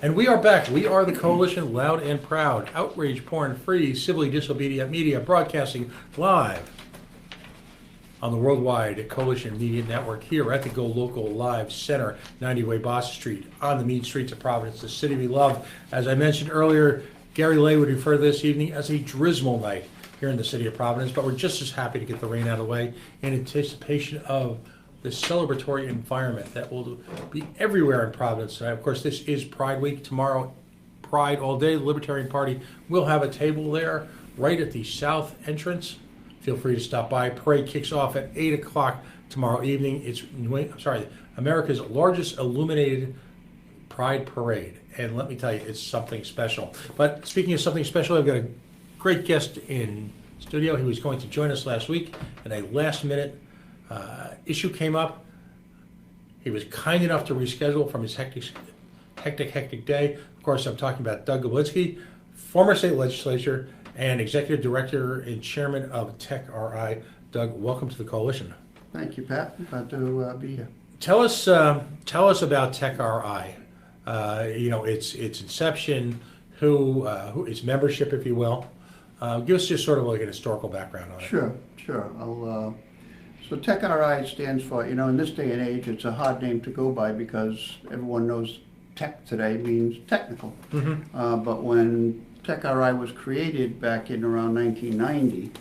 And we are back. We are the Coalition, loud and proud, outrage porn free, civilly disobedient media, broadcasting live on the worldwide Coalition Media Network here at the Go Local Live Center, 90 Way Boston Street, on the mean streets of Providence, the city we love. As I mentioned earlier, Gary Lay would refer to this evening as a drizzle night here in the city of Providence, but we're just as happy to get the rain out of the way in anticipation of the celebratory environment that will be everywhere in Providence tonight. Of course, this is Pride Week. Tomorrow, Pride all day. The Libertarian Party will have a table there right at the south entrance. Feel free to stop by. Parade kicks off at 8 o'clock tomorrow evening. It's America's largest illuminated Pride parade. And let me tell you, it's something special. But speaking of something special, I've got a great guest in studio. He was going to join us last week, and a last-minute issue came up. He was kind enough to reschedule from his hectic day. Of course, I'm talking about Doug Gablinskie, former state legislator and executive director and chairman of TEC RI. Doug, welcome to the Coalition. Thank you, Pat. Glad to be here. Tell us about TEC RI. Its inception, who its membership, if you will. Give us just sort of like an historical background on it. Sure. So TEC RI stands for, in this day and age, it's a hard name to go by because everyone knows tech today means technical. Mm-hmm. But when TEC RI was created back in around 1990,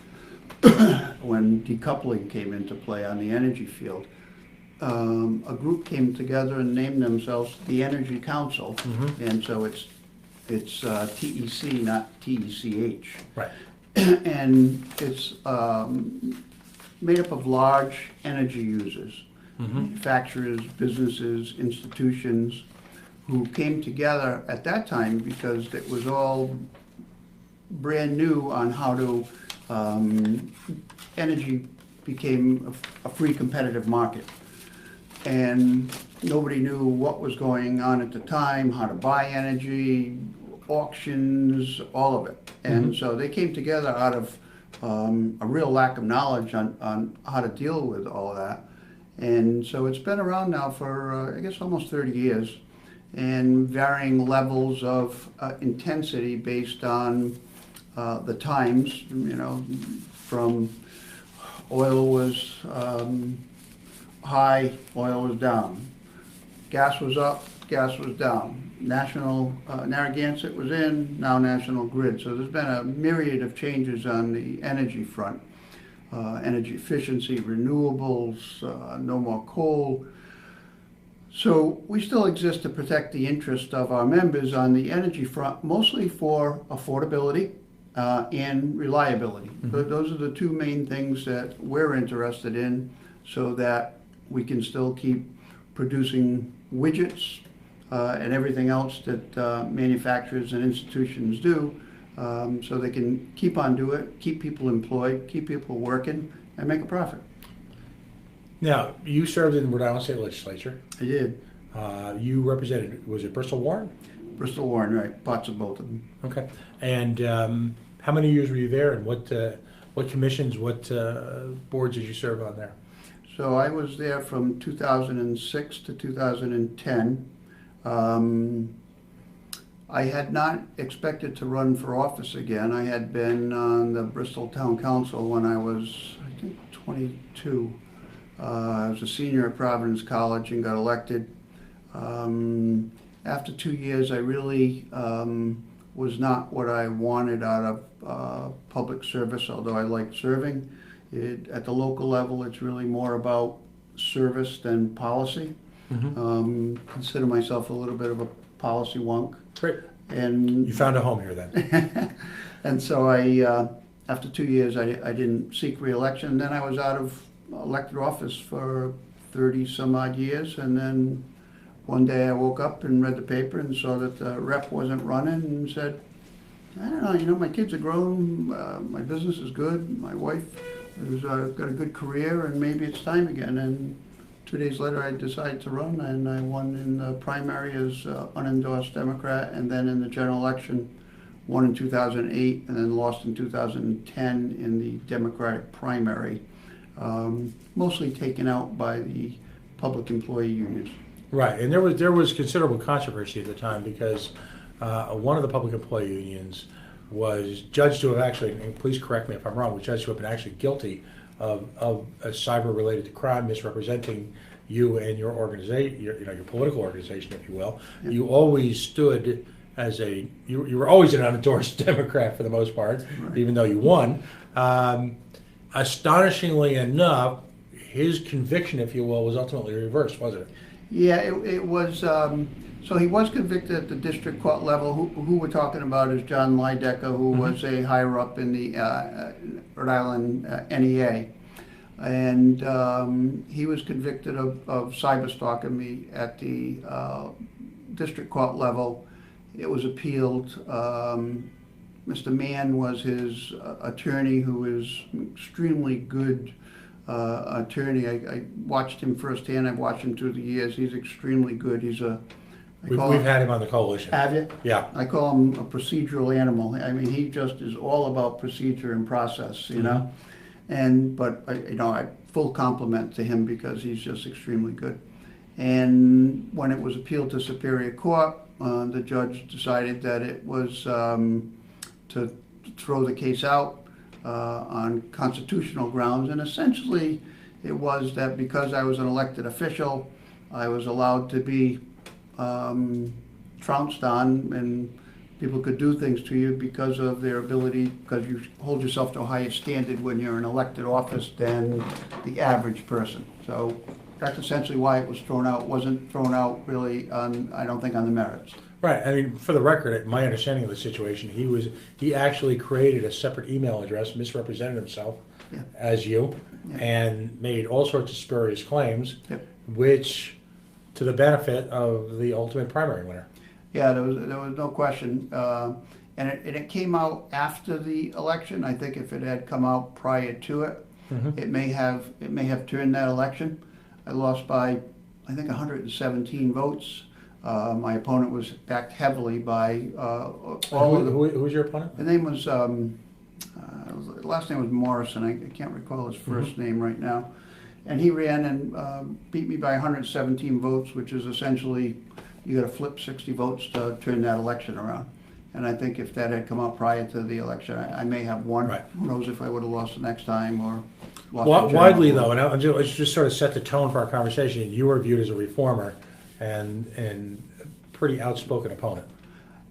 when decoupling came into play on the energy field, a group came together and named themselves the Energy Council. Mm-hmm. And so it's TEC, not TECH. Right. And it's made up of large energy users, Mm-hmm. manufacturers, businesses, institutions, who came together at that time because it was all brand new on how to, energy became a free competitive market. And nobody knew what was going on at the time, how to buy energy, auctions, all of it. And Mm-hmm. so they came together out of a real lack of knowledge on how to deal with all of that. And so it's been around now for, I guess, almost 30 years, and varying levels of intensity based on the times, from oil was high, oil was down. Gas was up, gas was down. National Narragansett was in, now National Grid. So there's been a myriad of changes on the energy front. Energy efficiency, renewables, no more coal. So we still exist to protect the interest of our members on the energy front, mostly for affordability and reliability. Mm-hmm. Those are the two main things that we're interested in, so that we can still keep producing widgets and everything else that manufacturers and institutions do, so they can keep on doing it, keep people employed, keep people working, and make a profit. Now, you served in the Rhode Island State Legislature. I did. You represented, was it Bristol Warren? Bristol Warren, right, parts of both of them. Okay. And how many years were you there, and what commissions, what boards did you serve on there? So I was there from 2006 to 2010. I had not expected to run for office again. I had been on the Bristol Town Council when I was, I think, 22. I was a senior at Providence College and got elected. After 2 years, I really was not what I wanted out of public service, although I liked serving. At the local level, it's really more about service than policy. Mm-hmm. Consider myself a little bit of a policy wonk. Great. And You found a home here then. and so I, after 2 years, I didn't seek re-election. Then I was out of elected office for 30 some odd years, and then one day I woke up and read the paper and saw that the rep wasn't running, and said, I don't know, my kids are grown, my business is good, my wife has got a good career, and maybe it's time again. And 2 days later I decided to run, and I won in the primary as unendorsed Democrat, and then in the general election won in 2008, and then lost in 2010 in the Democratic primary, mostly taken out by the public employee unions. Right, and there was considerable controversy at the time because one of the public employee unions was judged to have actually, and please correct me if I'm wrong, was judged to have been actually guilty of a cyber-related to crime, misrepresenting you and your organization, your political organization, if you will. Yeah. You always stood as you were always an unendorsed Democrat for the most part, Right. even though you won. Astonishingly enough, his conviction, if you will, was ultimately reversed, wasn't it? Yeah, it was, so he was convicted at the district court level. Who we're talking about is John Lidecker, who was a higher up in the Rhode Island NEA. And he was convicted of cyber stalking me at the district court level. It was appealed. Mr. Mann was his attorney, who is extremely good attorney. I watched him firsthand. I've watched him through the years. He's extremely good. He's We've had him on the coalition. Have you? Yeah. I call him a procedural animal. I mean, he just is all about procedure and process, you know? But I full compliment to him because he's just extremely good. And when it was appealed to Superior Court, the judge decided that it was to throw the case out on constitutional grounds. And essentially, it was that because I was an elected official, I was allowed to be trounced on, and people could do things to you because of their ability, because you hold yourself to a higher standard when you're in elected office than the average person. So that's essentially why it was thrown out. It wasn't thrown out really on, I don't think, on the merits. Right. I mean, for the record, my understanding of the situation, he actually created a separate email address, misrepresented himself as you, and made all sorts of spurious claims, which to the benefit of the ultimate primary winner. Yeah, there was no question, and it came out after the election. I think if it had come out prior to it, it may have turned that election. I lost by, I think, 117 votes. My opponent was backed heavily by all of the. Who was your opponent? The name was last name was Morrison. I can't recall his first name right now. And he ran and beat me by 117 votes, which is essentially, you got to flip 60 votes to turn that election around. And I think if that had come out prior to the election, I may have won. Right. Who knows if I would have lost the next time or lost. Widely, though, and let's just sort of set the tone for our conversation. You were viewed as a reformer and pretty outspoken opponent.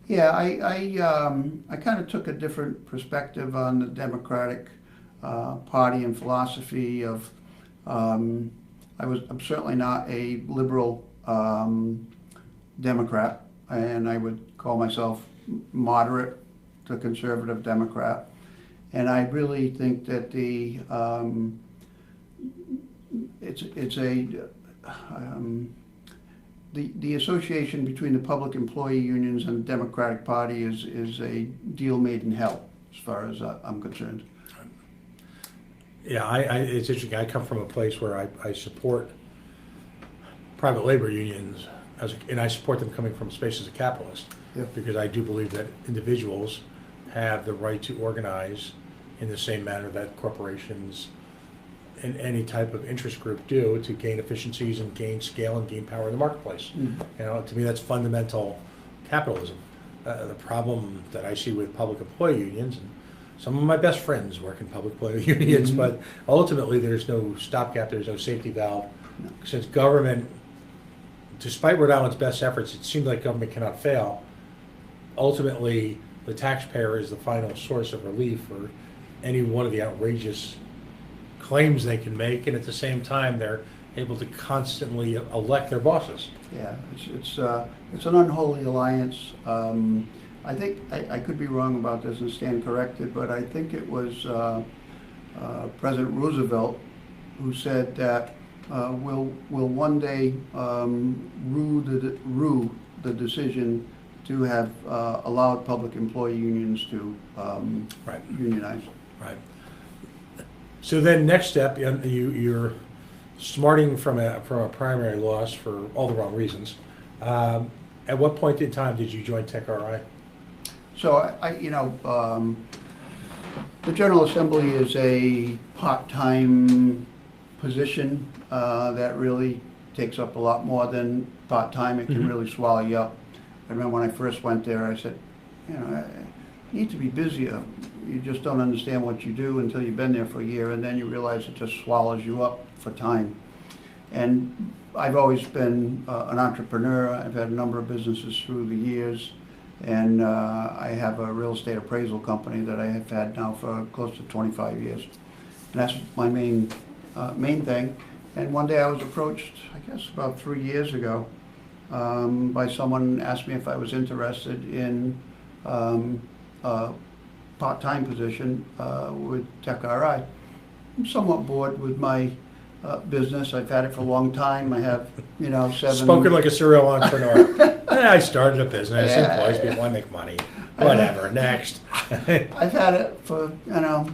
Yeah, I kind of took a different perspective on the Democratic Party and philosophy of. I'm certainly not a liberal Democrat, and I would call myself moderate to conservative Democrat. And I really think that the association between the public employee unions and the Democratic Party is a deal made in hell, as far as I'm concerned. Yeah, it's interesting. I come from a place where I support private labor unions, and I support them coming from a space as a capitalist, because I do believe that individuals have the right to organize in the same manner that corporations and any type of interest group do to gain efficiencies and gain scale and gain power in the marketplace. You know, to me, that's fundamental capitalism. The problem that I see with public employee unions, and some of my best friends work in public employee unions, but ultimately there's no stopgap, there's no safety valve. Since government, despite Rhode Island's best efforts, it seems like government cannot fail. Ultimately, the taxpayer is the final source of relief for any one of the outrageous claims they can make, and at the same time they're able to constantly elect their bosses. Yeah, it's an unholy alliance. I think, I could be wrong about this and stand corrected, but I think it was President Roosevelt who said that we'll one day rue the decision to have allowed public employee unions to unionize. Right. So then, next step, you're smarting from a primary loss for all the wrong reasons. At what point in time did you join TEC RI? So the General Assembly is a part-time position that really takes up a lot more than part-time. It can really swallow you up. I remember when I first went there, I said, you know, you need to be busier. You just don't understand what you do until you've been there for a year, and then you realize it just swallows you up for time. And I've always been an entrepreneur. I've had a number of businesses through the years, and I have a real estate appraisal company that I have had now for close to 25 years. And that's my main thing. And one day I was approached, I guess about 3 years ago, by someone asked me if I was interested in a part-time position with TEC RI. I'm somewhat bored with my business. I've had it for a long time. I have, you know, Spoken like a serial entrepreneur. I started a business, Yeah. employs people, I make money. Whatever, next. I've had it for, you know,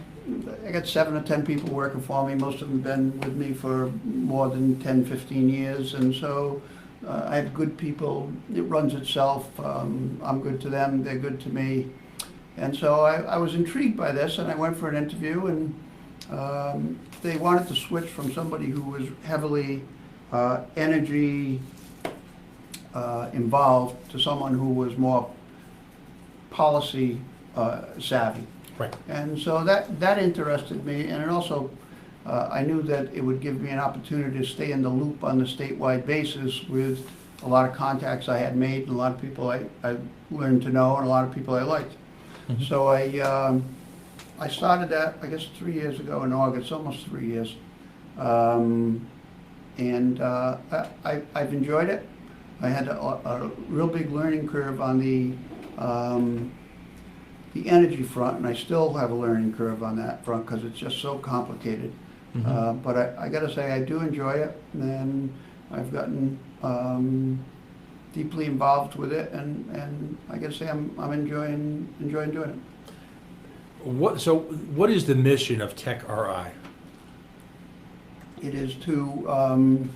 I got 7 or 10 people working for me. Most of them have been with me for more than 10, 15 years. And so I have good people. It runs itself. I'm good to them. They're good to me. And so I was intrigued by this, and I went for an interview, and they wanted to switch from somebody who was heavily energy involved to someone who was more policy savvy. Right. And so that interested me, and it also, I knew that it would give me an opportunity to stay in the loop on the statewide basis with a lot of contacts I had made, and a lot of people I learned to know, and a lot of people I liked. Mm-hmm. So I started that, I guess, 3 years ago in August, almost 3 years. And I've enjoyed it. I had a real big learning curve on the energy front, and I still have a learning curve on that front because it's just so complicated. Mm-hmm. But I got to say, I do enjoy it, and I've gotten deeply involved with it, and I got to say, I'm enjoying doing it. What is the mission of TEC RI? It is to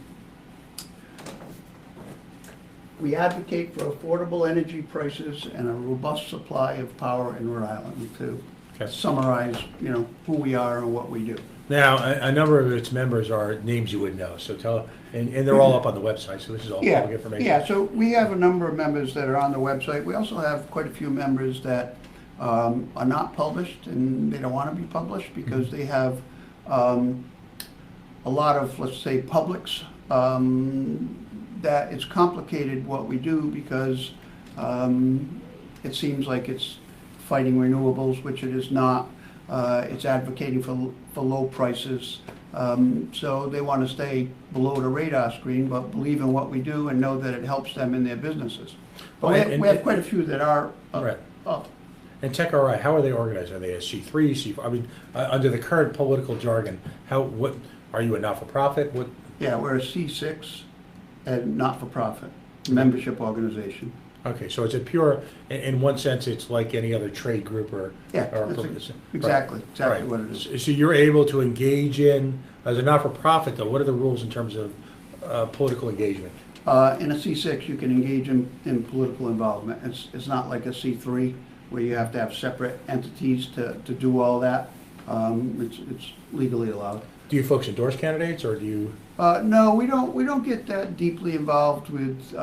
we advocate for affordable energy prices and a robust supply of power in Rhode Island, to summarize, you know, who we are and what we do. Now, a number of its members are names you would know, so tell, and they're all up on the website, so this is all public information. Yeah, so we have a number of members that are on the website. We also have quite a few members that are not published, and they don't want to be published because they have a lot of, let's say, publics, that it's complicated what we do because it seems like it's fighting renewables, which it is not. It's advocating for low prices. So they want to stay below the radar screen, but believe in what we do and know that it helps them in their businesses. But we have quite a few that are up. And TEC RI, how are they organized? Are they a C3, C4? I mean, under the current political jargon, what are you, a not-for-profit? What? Yeah, we're a C6 and not-for-profit membership organization. Okay, so it's a pure, in one sense, it's like any other trade group or... Yeah, exactly Right. what it is. So you're able to engage in, as a not-for-profit though, what are the rules in terms of political engagement? In a C6, you can engage in political involvement. It's not like a C3 where you have to have separate entities to do all that. It's legally allowed. Do you folks endorse candidates, or do you? No, we don't get that deeply involved with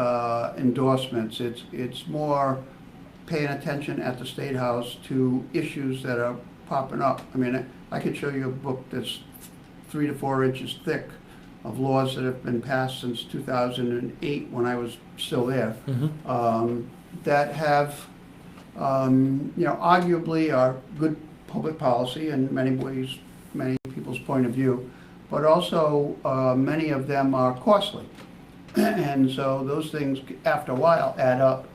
endorsements. It's more paying attention at the State House to issues that are popping up. I mean, I could show you a book that's 3 to 4 inches thick of laws that have been passed since 2008 when I was still there, that have, arguably are good public policy in many ways, many people's point of view, but also many of them are costly. And so those things, after a while, add up,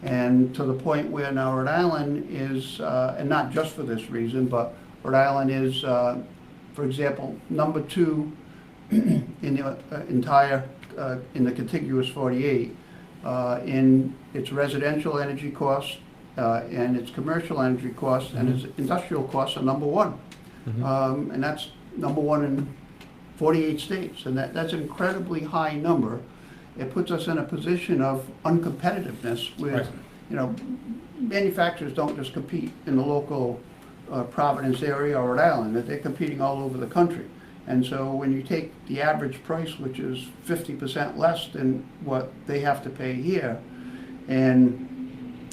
and to the point where now Rhode Island is, and not just for this reason, but Rhode Island is, for example, number 2 in the entire, in the contiguous 48, in its residential energy costs, and its commercial energy costs, and its industrial costs are number 1. And that's number 1 in 48 states, and that's an incredibly high number. It puts us in a position of uncompetitiveness with, manufacturers don't just compete in the local Providence area or Rhode Island, that they're competing all over the country. And so when you take the average price, which is 50% less than what they have to pay here, and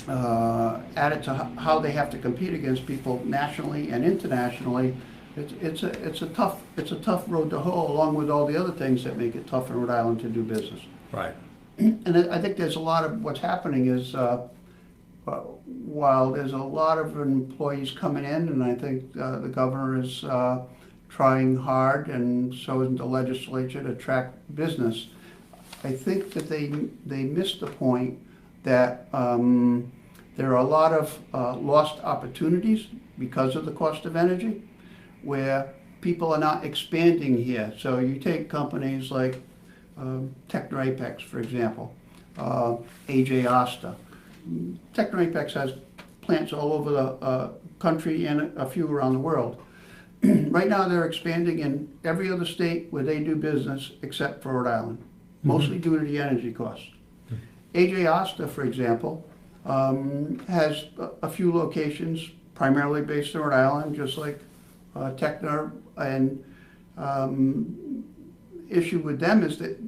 add it to how they have to compete against people nationally and internationally, it's a tough road to hoe, along with all the other things that make it tough in Rhode Island to do business. Right. And I think there's a lot of what's happening is while there's a lot of employees coming in, and I think the governor is trying hard, and so is the legislature, to attract business, I think that they missed the point that there are a lot of lost opportunities because of the cost of energy, where people are not expanding here. So you take companies like TEC RI, for example, AJ Osta. TEC RI has plants all over the country and a few around the world. Right now they're expanding in every other state where they do business except for Rhode Island, mostly due to the energy costs. AJ Osta, for example, has a few locations primarily based in Rhode Island, just like Techner, and issue with them is that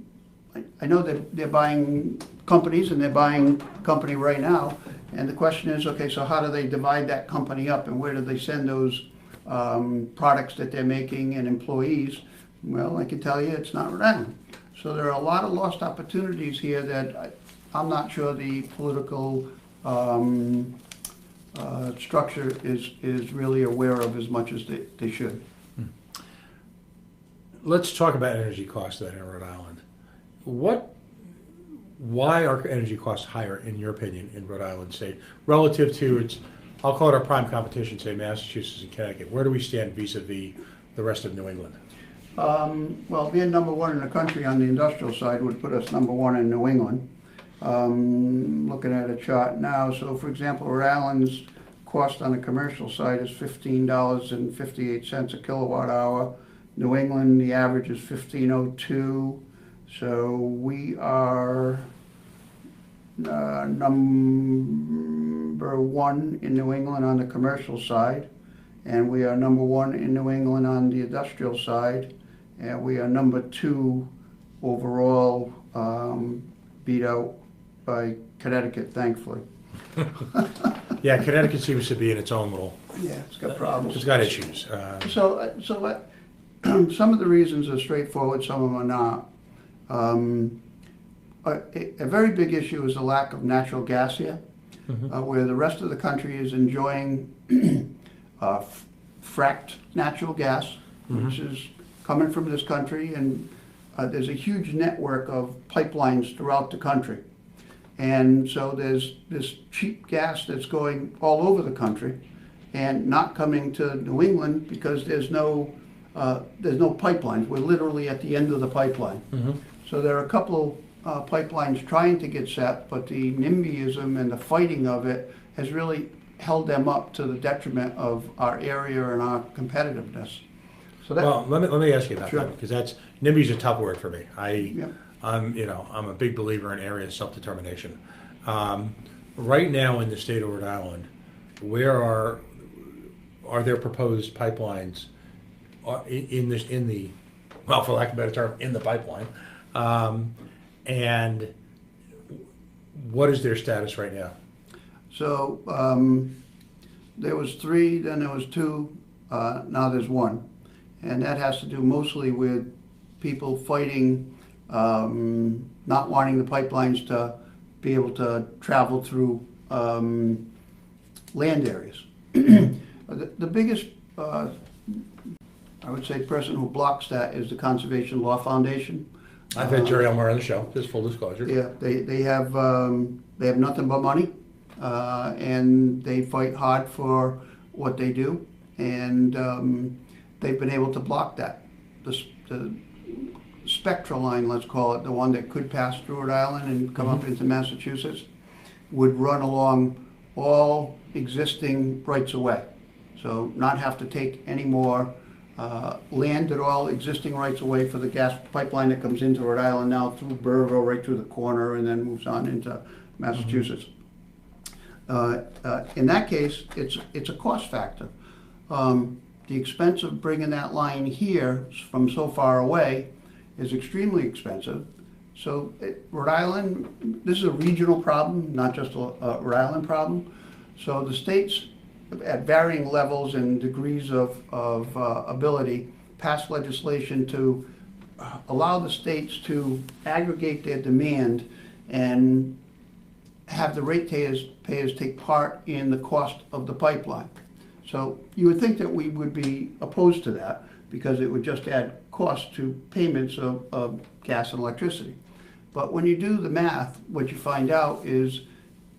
I know that they're buying companies, and they're buying company right now, and the question is, okay, so how do they divide that company up, and where do they send those products that they're making and employees? Well, I can tell you it's not Rhode Island. So there are a lot of lost opportunities here that I'm not sure the political structure is really aware of as much as they should. Let's talk about energy costs then in Rhode Island. Why are energy costs higher, in your opinion, in Rhode Island State relative to its, I'll call it our prime competition, say Massachusetts and Connecticut? Where do we stand vis-a-vis the rest of New England? Well, being number one in the country on the industrial side would put us number one in New England. Looking at a chart now, so for example, Rhode Island's cost on the commercial side is $15.58 a kilowatt hour. New England, the average is $15.02. So we are number one in New England on the commercial side, and we are number one in New England on the industrial side, and we are number two overall, beat out by Connecticut, thankfully. Yeah, Connecticut seems to be in its own little. Yeah, it's got problems. It's got issues. So some of the reasons are straightforward, some of them are not. A very big issue is the lack of natural gas here, where the rest of the country is enjoying fracked natural gas, which is coming from this country, and there's a huge network of pipelines throughout the country. And so there's this cheap gas that's going all over the country and not coming to New England because there's no pipelines. We're literally at the end of the pipeline. So there are a couple pipelines trying to get set, but the NIMBYism and the fighting of it has really held them up to the detriment of our area and our competitiveness. So that, well, let me ask you about that, because that's NIMBY is a tough word for me. I'm a big believer in area self-determination. Right now in the state of Rhode Island, where are there proposed pipelines in the well, for lack of a better term, in the pipeline? And what is their status right now? So there was 3, then there was 2, now there's 1. And that has to do mostly with people fighting, not wanting the pipelines to be able to travel through land areas. The biggest, I would say, person who blocks that is the Conservation Law Foundation. I've had Jerry Elmore on the show, just full disclosure. Yeah, they have nothing but money, and they fight hard for what they do, and they've been able to block that. The Spectra line, let's call it, the one that could pass through Rhode Island and come up into Massachusetts, would run along all existing rights of way. So not have to take any more land at all, existing rights of way for the gas pipeline that comes into Rhode Island now through Burville, right through the corner, and then moves on into Massachusetts. In that case, it's a cost factor. The expense of bringing that line here from so far away is extremely expensive. So Rhode Island, this is a regional problem, not just a Rhode Island problem. So the states, at varying levels and degrees of ability, passed legislation to allow the states to aggregate their demand and have the ratepayers take part in the cost of the pipeline. So you would think that we would be opposed to that because it would just add cost to payments of gas and electricity. But when you do the math, what you find out is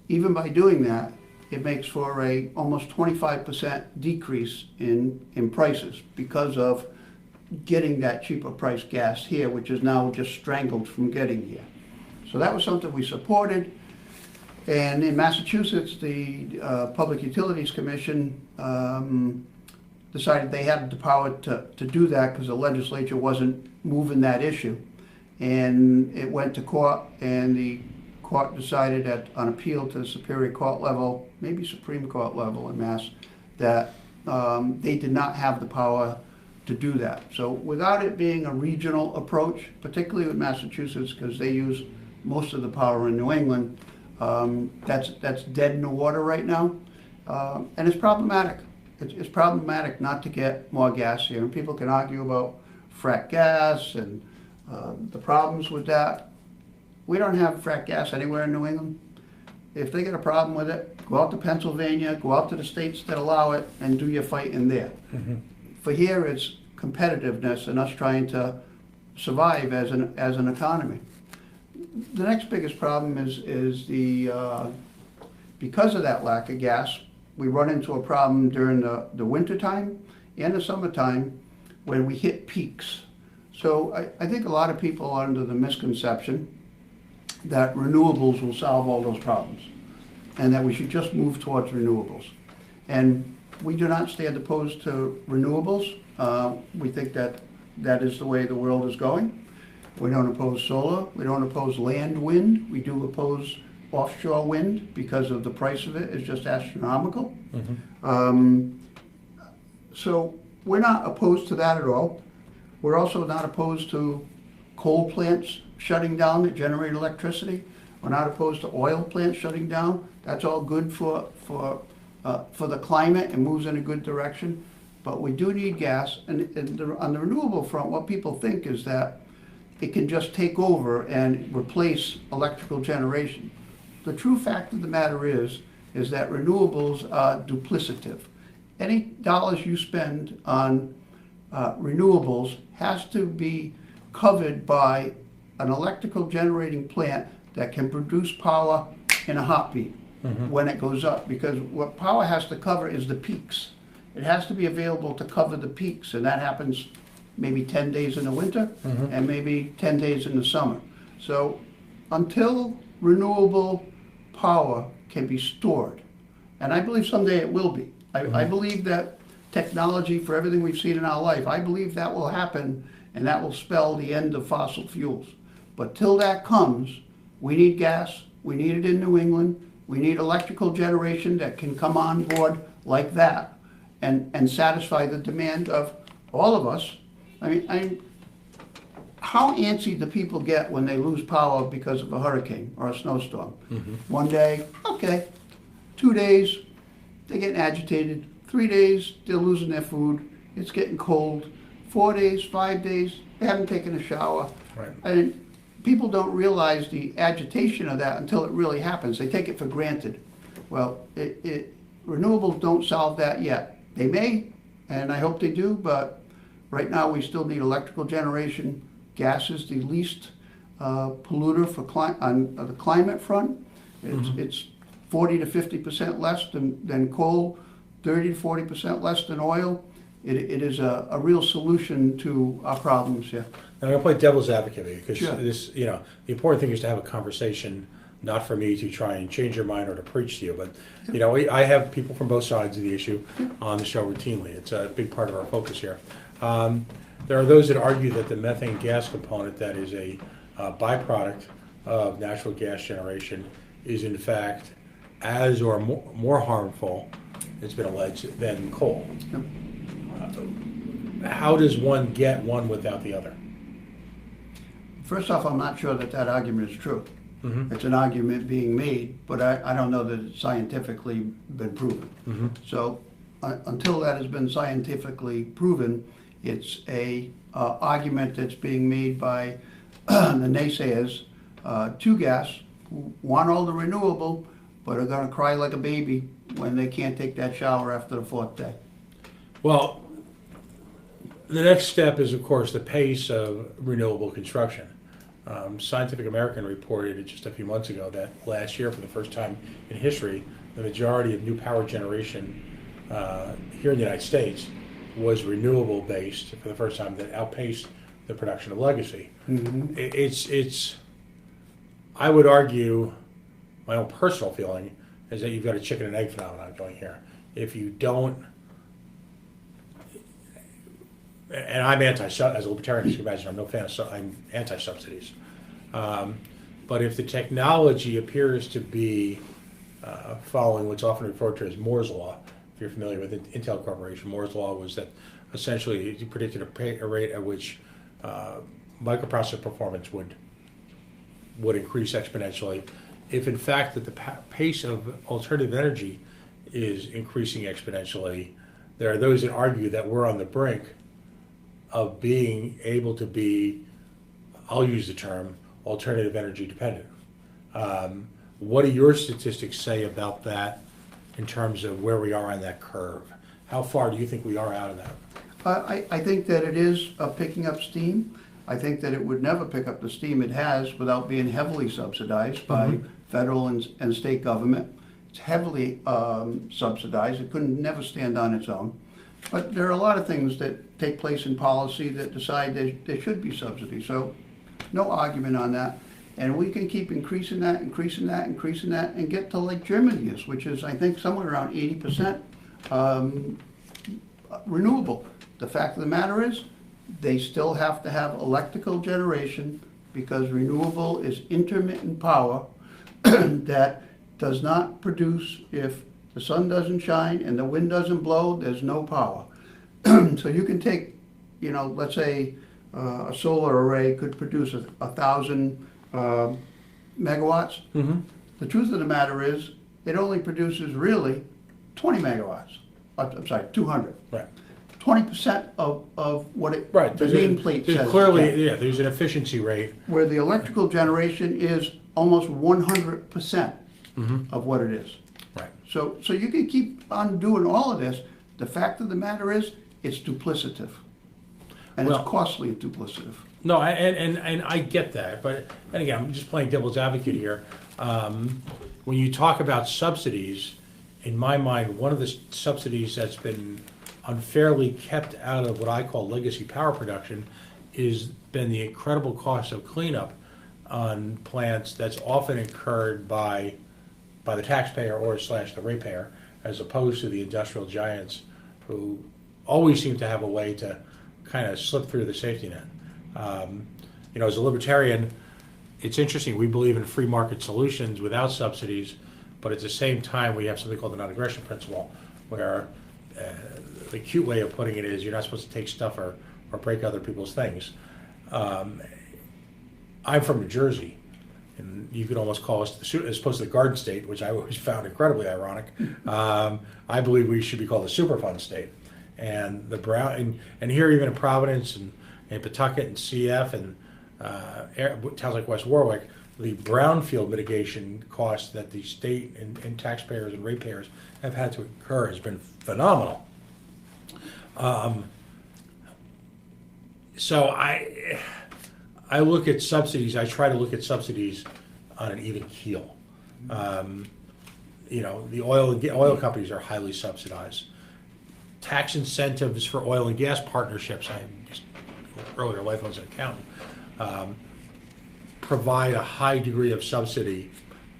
even by doing that, it makes for a almost 25% decrease in prices because of getting that cheaper price gas here, which is now just strangled from getting here. So that was something we supported. And in Massachusetts, the Public Utilities Commission decided they had the power to do that because the legislature wasn't moving that issue. And it went to court, and the court decided on appeal to the Superior Court level, maybe Supreme Court level in Mass, that they did not have the power to do that. So without it being a regional approach, particularly with Massachusetts, because they use most of the power in New England, that's dead in the water right now, and it's problematic. It's problematic not to get more gas here, and people can argue about frack gas and the problems with that. We don't have frack gas anywhere in New England. If they get a problem with it, go out to Pennsylvania, go out to the states that allow it, and do your fighting there. Mm-hmm. For here, it's competitiveness and us trying to survive as an economy. The next biggest problem is the because of that lack of gas, we run into a problem during the winter time and the summertime when we hit peaks. So I think a lot of people are under the misconception that renewables will solve all those problems and that we should just move towards renewables. And we do not stand opposed to renewables. We think that that is the way the world is going. We don't oppose solar. We don't oppose land wind. We do oppose offshore wind because of the price of it is just astronomical. Mm-hmm. So we're not opposed to that at all. We're also not opposed to coal plants shutting down that generate electricity. We're not opposed to oil plants shutting down. That's all good for the climate and moves in a good direction. But we do need gas. And on the renewable front, what people think is that it can just take over and replace electrical generation. The true fact of the matter is that renewables are duplicative. Any dollars you spend on renewables has to be covered by an electrical generating plant that can produce power in a heartbeat when it goes up, because what power has to cover is the peaks. It has to be available to cover the peaks, and that happens maybe 10 days in the winter and maybe 10 days in the summer. So until renewable power can be stored, and I believe someday it will be. I believe that technology, for everything we've seen in our life, I believe that will happen, and that will spell the end of fossil fuels. But till that comes, we need gas, we need it in New England, we need electrical generation that can come on board like that and satisfy the demand of all of us. I mean, how antsy do people get when they lose power because of a hurricane or a snowstorm? One day, okay. 2 days, they're getting agitated. 3 days, they're losing their food. It's getting cold. 4 days, 5 days, they haven't taken a shower. Right. And people don't realize the agitation of that until it really happens. They take it for granted. Well, renewables don't solve that yet. They may, and I hope they do, but right now we still need electrical generation. Gas is the least polluter on the climate front. It's 40 to 50% less than coal, 30 to 40% less than oil. It is a real solution to our problems here. I'm going to play devil's advocate because Sure. this, the important thing is to have a conversation, not for me to try and change your mind or to preach to you, but I have people from both sides of the issue on the show routinely. It's a big part of our focus here. There are those that argue that the methane gas component that is a byproduct of natural gas generation is in fact as or more harmful, it's been alleged, than coal. Yep. how does one get one without the other? First off, I'm not sure that that argument is true. Mm-hmm. It's an argument being made, but I don't know that it's scientifically been proven. Mm-hmm. So until that has been scientifically proven, it's a argument that's being made by the naysayers to gas who want all the renewable, but are going to cry like a baby when they can't take that shower after the fourth day. Well, the next step is, of course, the pace of renewable construction. Scientific American reported just a few months ago that last year, for the first time in history, the majority of new power generation here in the United States was renewable based for the first time, that outpaced the production of legacy. Mm-hmm. It's I would argue, my own personal feeling is that you've got a chicken and egg phenomenon going here. If you don't, and I'm as a libertarian, as you can imagine, I'm no fan of, I'm anti-subsidies. But if the technology appears to be following what's often referred to as Moore's Law, if you're familiar with Intel Corporation, Moore's Law was that essentially you predicted a rate at which microprocessor performance would increase exponentially. If in fact that the pace of alternative energy is increasing exponentially, there are those that argue that we're on the brink of being able to be, I'll use the term, alternative energy dependent. What do your statistics say about that in terms of where we are on that curve? How far do you think we are out of that? I think that it is picking up steam. I think that it would never pick up the steam it has without being heavily subsidized by federal and state government. It's heavily subsidized. It couldn't never stand on its own. But there are a lot of things that take place in policy that decide there should be subsidies. So no argument on that. And we can keep increasing that, and get to like Germany is, which is, I think, somewhere around 80% renewable. The fact of the matter is, they still have to have electrical generation because renewable is intermittent power that does not produce if the sun doesn't shine and the wind doesn't blow, there's no power. So you can take, let's say a solar array could produce 1,000 megawatts. Mm-hmm. The truth of the matter is, it only produces really 20 megawatts. I'm sorry, 200. Right. 20% of what it, Right. the nameplate says. Clearly, yeah, there's an efficiency rate. Where the electrical generation is almost 100% of what it is. Right. So you can keep on doing all of this. The fact of the matter is, it's duplicative. And Well, it's costly and duplicative. No, and I get that, but, and again, I'm just playing devil's advocate here. When you talk about subsidies, in my mind, one of the subsidies that's been unfairly kept out of what I call legacy power production is been the incredible cost of cleanup on plants that's often incurred by the taxpayer or / the ratepayer, as opposed to the industrial giants who always seem to have a way to kind of slip through the safety net. As a libertarian, it's interesting. We believe in free market solutions without subsidies, but at the same time, we have something called the non-aggression principle, where the cute way of putting it is you're not supposed to take stuff or break other people's things. I'm from New Jersey, and you could almost call us, as opposed to the Garden State, which I always found incredibly ironic. I believe we should be called the Superfund State. And the and here even in Providence and Pawtucket and CF and towns like West Warwick, the brownfield mitigation costs that the state and taxpayers and ratepayers have had to incur has been phenomenal. So I look at subsidies. I try to look at subsidies on an even keel. The oil companies are highly subsidized. Tax incentives for oil and gas partnerships, I just earlier life as an accountant, provide a high degree of subsidy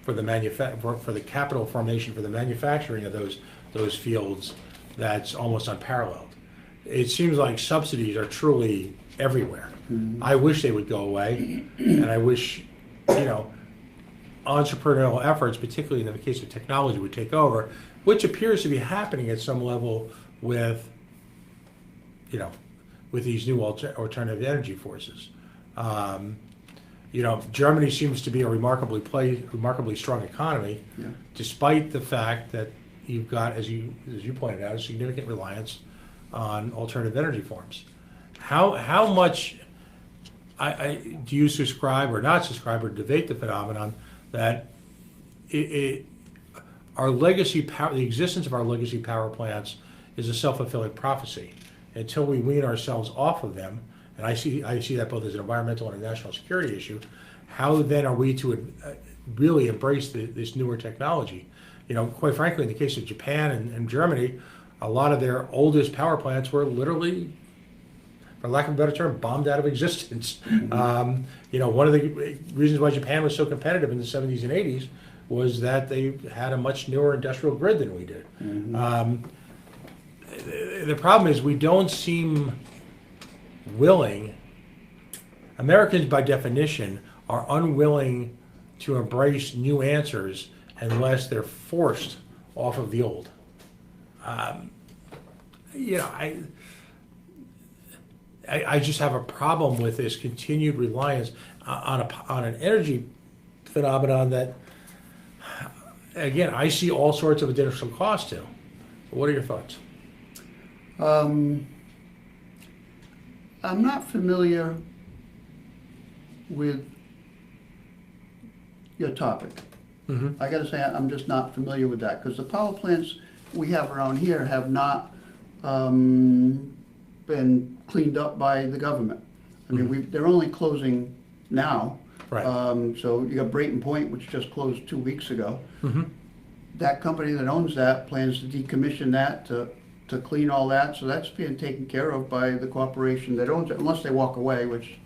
for the for the capital formation for the manufacturing of those fields that's almost unparalleled. It seems like subsidies are truly everywhere. Mm-hmm. I wish they would go away, and I wish entrepreneurial efforts, particularly in the case of technology, would take over, which appears to be happening at some level with you know, with these new alternative energy forces. You know, Germany seems to be a remarkably strong economy, Yeah. despite the fact that you've got, as you pointed out, a significant reliance on alternative energy forms. How much do you subscribe or not subscribe or debate the phenomenon that our legacy power, the existence of our legacy power plants, is a self-fulfilling prophecy? Until we wean ourselves off of them, and I see that both as an environmental and a national security issue, how then are we to really embrace this newer technology? You know, quite frankly, in the case of Japan and Germany, a lot of their oldest power plants were literally, for lack of a better term, bombed out of existence. Mm-hmm. You know, one of the reasons why Japan was so competitive in the 70s and 80s was that they had a much newer industrial grid than we did. Mm-hmm. The problem is we don't seem willing. Americans, by definition, are unwilling to embrace new answers unless they're forced off of the old. You know, I just have a problem with this continued reliance on an energy phenomenon that, again, I see all sorts of additional costs to. What are your thoughts? I'm not familiar with your topic. Mm-hmm. I gotta say, I'm just not familiar with that, because the power plants we have around here have not been cleaned up by the government. I mean, they're only closing now. Right. So you got Brayton Point, which just closed 2 weeks ago. Mm-hmm. That company that owns that plans to decommission that to clean all that, so that's being taken care of by the corporation that owns it, unless they walk away, which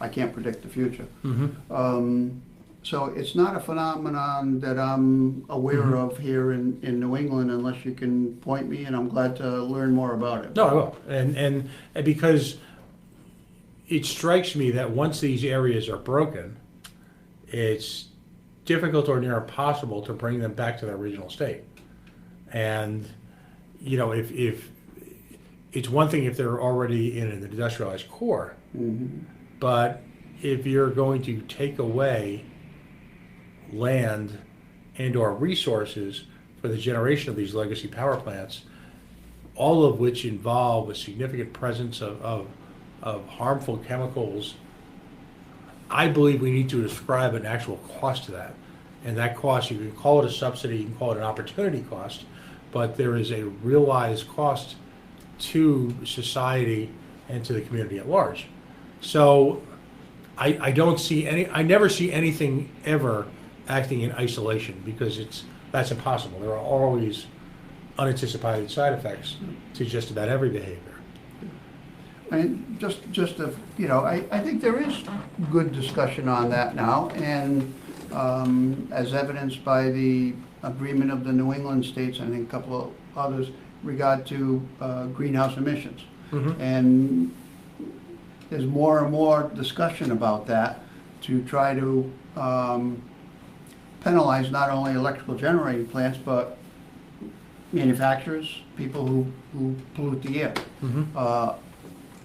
I can't predict the future. Mm-hmm. So it's not a phenomenon that I'm aware Mm-hmm. of here in New England, unless you can point me, and I'm glad to learn more about it. No, I will. And because it strikes me that once these areas are broken, it's difficult or near impossible to bring them back to their original state. And, you know, if it's one thing if they're already in an industrialized core, Mm-hmm. but if you're going to take away land and or resources for the generation of these legacy power plants, all of which involve a significant presence of harmful chemicals, I believe we need to ascribe an actual cost to that. And that cost, you can call it a subsidy, you can call it an opportunity cost, but there is a realized cost to society and to the community at large. So I never see anything ever acting in isolation, because that's impossible. There are always unanticipated side effects to just about every behavior. And just to, you know, I think there is good discussion on that now, and as evidenced by the agreement of the New England states, I think a couple of others, regard to greenhouse emissions. Mm-hmm. And there's more and more discussion about that to try to penalize not only electrical generating plants, but manufacturers, people who pollute the air. Mm-hmm.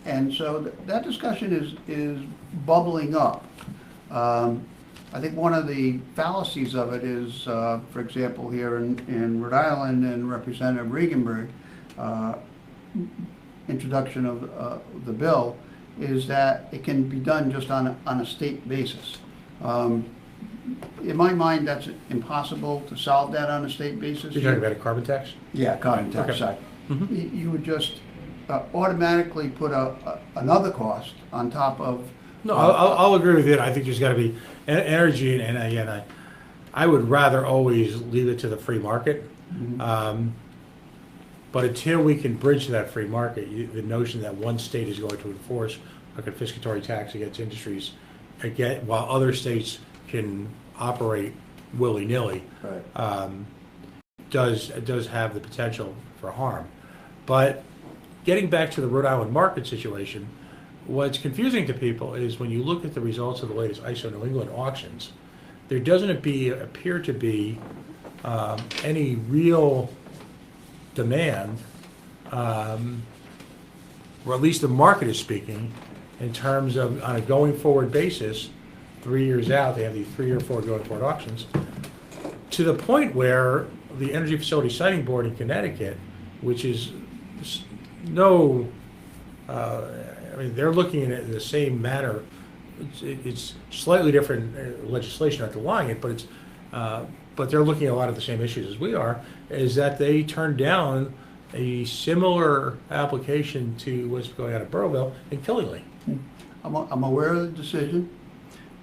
And so that discussion is bubbling up. I think one of the fallacies of it is, for example, here in Rhode Island and Representative Regenberg, introduction of the bill, is that it can be done just on a state basis. In my mind, that's impossible to solve that on a state basis. You're talking about a carbon tax? Yeah, carbon tax Okay. side. Mm-hmm. You would just automatically put another cost on top of. No, I'll agree with it. I think there's got to be energy, and again, I would rather always leave it to the free market. Mhm. But until we can bridge that free market, the notion that one state is going to enforce a confiscatory tax against industries, again, while other states can operate willy-nilly, Right. does have the potential for harm. But getting back to the Rhode Island market situation, what's confusing to people is when you look at the results of the latest ISO New England auctions, there doesn't appear to be any real demand or at least the market is speaking, in terms of on a going forward basis, 3 years out, they have these 3 or 4 going forward auctions, to the point where the Energy Facility Siting Board in Connecticut, which is no, I mean, they're looking at it in the same manner. It's slightly different legislation underlying it, but they're looking at a lot of the same issues as we are, is that they turned down a similar application to what's going on at Burrowville in Killingly. I'm aware of the decision.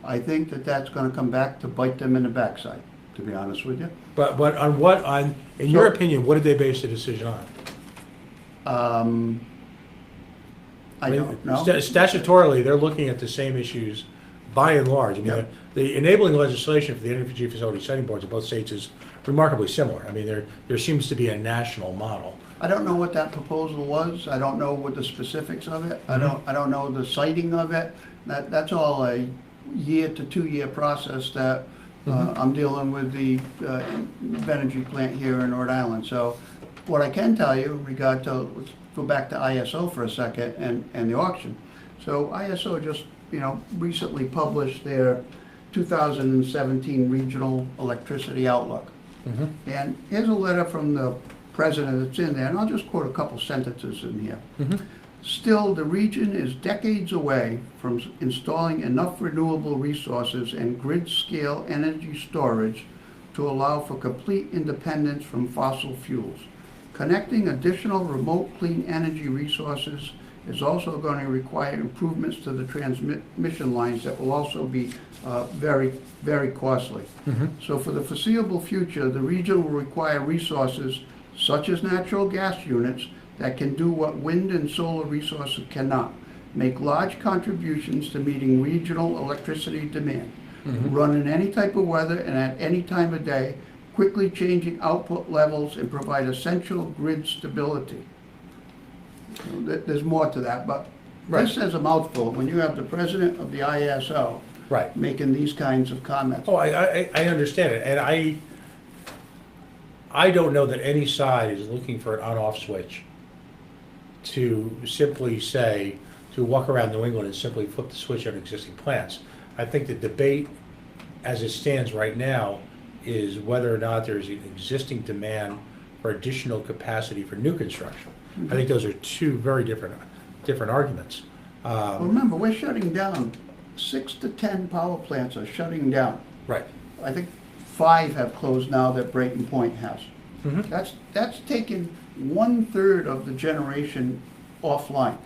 I think that that's gonna come back to bite them in the backside, to be honest with you. But in your opinion, what did they base the decision on? I don't know. Statutorily, they're looking at the same issues by and large. I mean, Yep. the enabling legislation for the energy facility siting boards in both states is remarkably similar. I mean, there seems to be a national model. I don't know what that proposal was. I don't know what the specifics of it. I don't know the citing of it. That's all a year to 2 year process that I'm dealing with the energy plant here in Rhode Island. So what I can tell you in regard to, let's go back to ISO for a second and the auction. So ISO just, recently published their 2017 Regional Electricity Outlook. And here's a letter from the president that's in there, and I'll just quote a couple sentences in here. Still, the region is decades away from installing enough renewable resources and grid-scale energy storage to allow for complete independence from fossil fuels. Connecting additional remote clean energy resources is also going to require improvements to the transmission lines that will also be very, very costly. So for the foreseeable future, the region will require resources such as natural gas units that can do what wind and solar resources cannot, make large contributions to meeting regional electricity demand, run in any type of weather and at any time of day, quickly changing output levels and provide essential grid stability. There's more to that, but this says a mouthful when you have the president of the ISO making these kinds of comments. Oh, I understand it, and I don't know that any side is looking for an on-off switch to simply say, to walk around New England and simply flip the switch on existing plants. I think the debate, as it stands right now, is whether or not there's an existing demand for additional capacity for new construction. I think those are two very different arguments. Well, remember, we're shutting down. 6 to 10 power plants are shutting down. Right. I think 5 have closed now that Brayton Point has. That's taken 1/3 of the generation offline.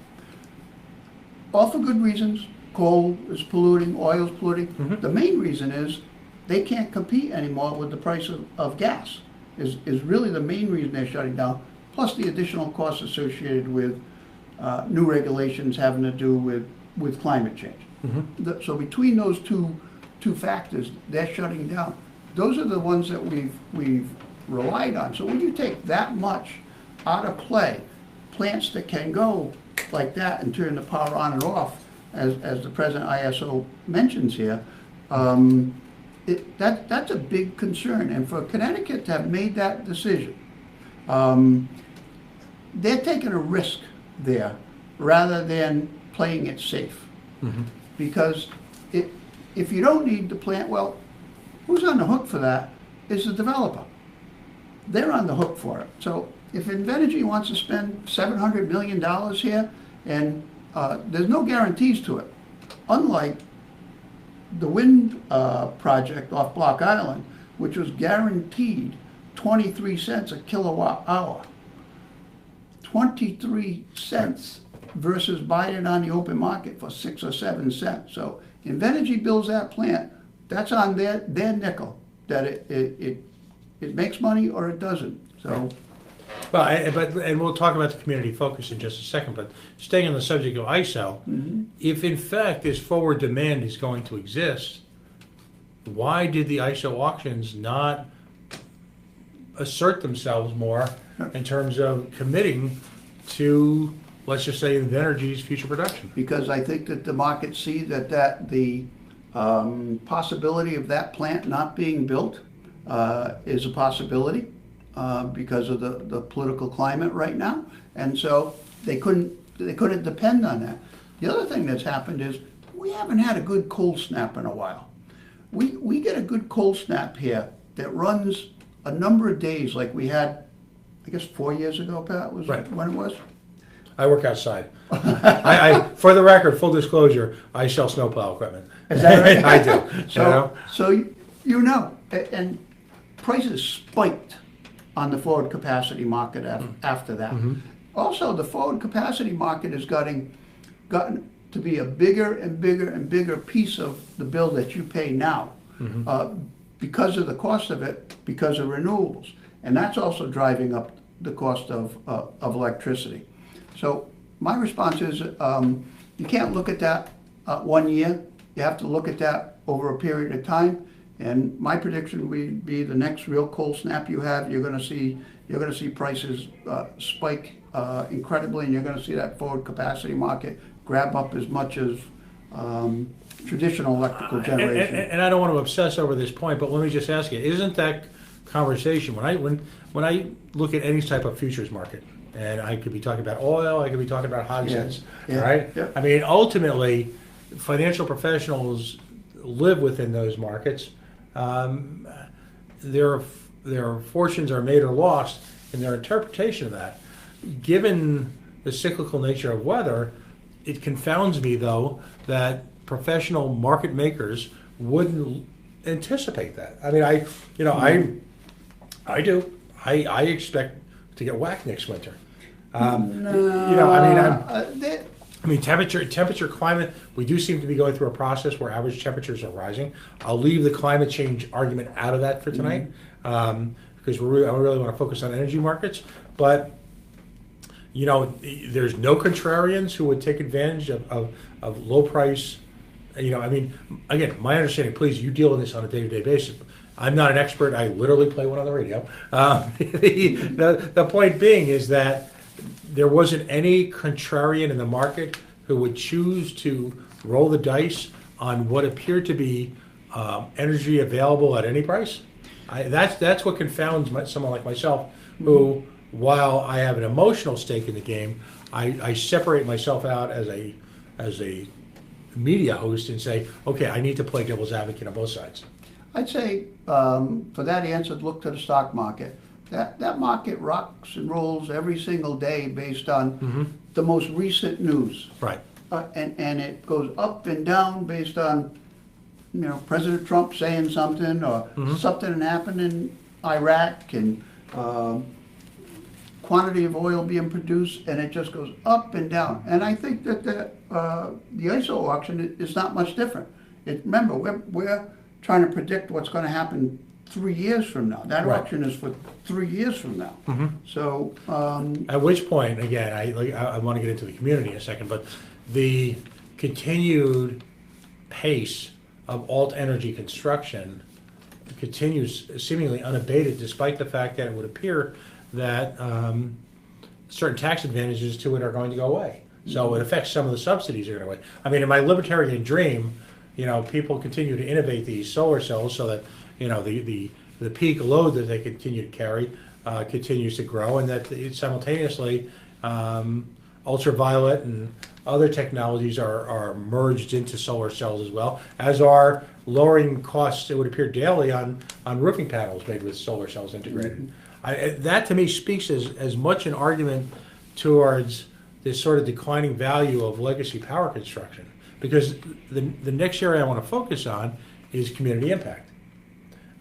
All for good reasons. Coal is polluting, oil is polluting. The main reason is they can't compete anymore with the price of gas, is really the main reason they're shutting down, plus the additional costs associated with new regulations having to do with climate change. So between those two factors, they're shutting down. Those are the ones that we've relied on. So when you take that much out of play, plants that can go like that and turn the power on and off, as the present ISO mentions here, that's a big concern. And for Connecticut to have made that decision, they're taking a risk there rather than playing it safe. Because if you don't need the plant, well, who's on the hook for that is the developer. They're on the hook for it. So if Invenergy wants to spend $700 million here, and there's no guarantees to it, unlike the wind project off Block Island, which was guaranteed 23 cents a kilowatt hour. 23 cents versus buying it on the open market for 6 or 7 cents. So Invenergy builds that plant, that's on their nickel, that it makes money or it doesn't. So. Well, and we'll talk about the community focus in just a second, but staying on the subject of ISO, if in fact this forward demand is going to exist, why did the ISO auctions not assert themselves more in terms of committing to, let's just say, Invenergy's future production? Because I think that the market see that the possibility of that plant not being built is a possibility because of the political climate right now. And so they couldn't they couldn't depend on that. The other thing that's happened is we haven't had a good cold snap in a while. We get a good cold snap here that runs a number of days like we had, I guess 4 years ago, Pat, was Right. when it was? I work outside. For the record, full disclosure, I sell snowplow equipment. Is that right? I do. So and prices spiked on the forward capacity market after that. Also, the forward capacity market has gotten to be a bigger and bigger and bigger piece of the bill that you pay now because of the cost of it, because of renewables. And that's also driving up the cost of electricity. So my response is you can't look at that 1 year. You have to look at that over a period of time. And my prediction would be the next real cold snap you have, you're going to see prices spike incredibly, and you're going to see that forward capacity market grab up as much as traditional electrical generation. And I don't want to obsess over this point, but let me just ask you: isn't that conversation when I look at any type of futures market, and I could be talking about oil, I could be talking about hogsheads, right? Yeah. I mean, ultimately, financial professionals live within those markets. Their fortunes are made or lost in their interpretation of that. Given the cyclical nature of weather, it confounds me, though, that professional market makers wouldn't anticipate that. I mean, I do. I expect to get whacked next winter. I mean, temperature, climate, we do seem to be going through a process where average temperatures are rising. I'll leave the climate change argument out of that for tonight because I really want to focus on energy markets. But, there's no contrarians who would take advantage of low price. I mean, again, my understanding, please, you deal with this on a day-to-day basis. I'm not an expert. I literally play one on the radio. The point being is that there wasn't any contrarian in the market who would choose to roll the dice on what appeared to be energy available at any price. That's what confounds someone like myself, who, while I have an emotional stake in the game, I separate myself out as a media host and say, okay, I need to play devil's advocate on both sides. I'd say for that answer, look to the stock market. That market rocks and rolls every single day based on the most recent news. Right. And it goes up and down based on, President Trump saying something or something happened in Iraq and quantity of oil being produced, and it just goes up and down. And I think that the ISO auction is not much different. Remember, we're trying to predict what's going to happen 3 years from now. That auction is for 3 years from now. So at which point, again, I want to get into the community in a second, but the continued pace of alt energy construction continues seemingly unabated, despite the fact that it would appear that certain tax advantages to it are going to go away. So it affects some of the subsidies that are going away. I mean, in my libertarian dream, people continue to innovate these solar cells so that the peak load that they continue to carry continues to grow, and that simultaneously ultraviolet and other technologies are merged into solar cells as well, as are lowering costs, it would appear, daily on roofing panels made with solar cells integrated. That to me speaks as much an argument towards this sort of declining value of legacy power construction, because the next area I want to focus on is community impact.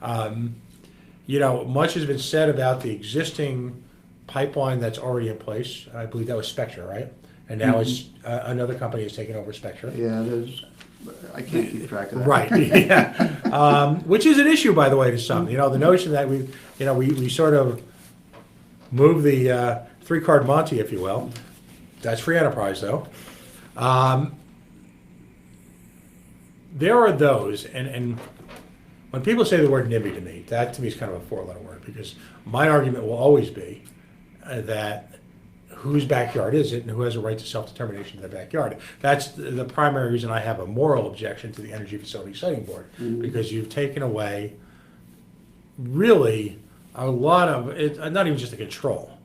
Much has been said about the existing pipeline that's already in place. I believe that was Spectra, right? And now it's another company has taken over Spectra. Yeah, I can't keep track of that. Right. Yeah. Which is an issue, by the way, to some. The notion that we sort of move the three-card Monte, if you will. That's free enterprise, though. There are those, and when people say the word NIMBY to me, that to me is kind of a four-letter word, because my argument will always be that whose backyard is it and who has a right to self-determination in their backyard. That's the primary reason I have a moral objection to the Energy Facility Siting Board, because you've taken away really a lot of it, not even just the control,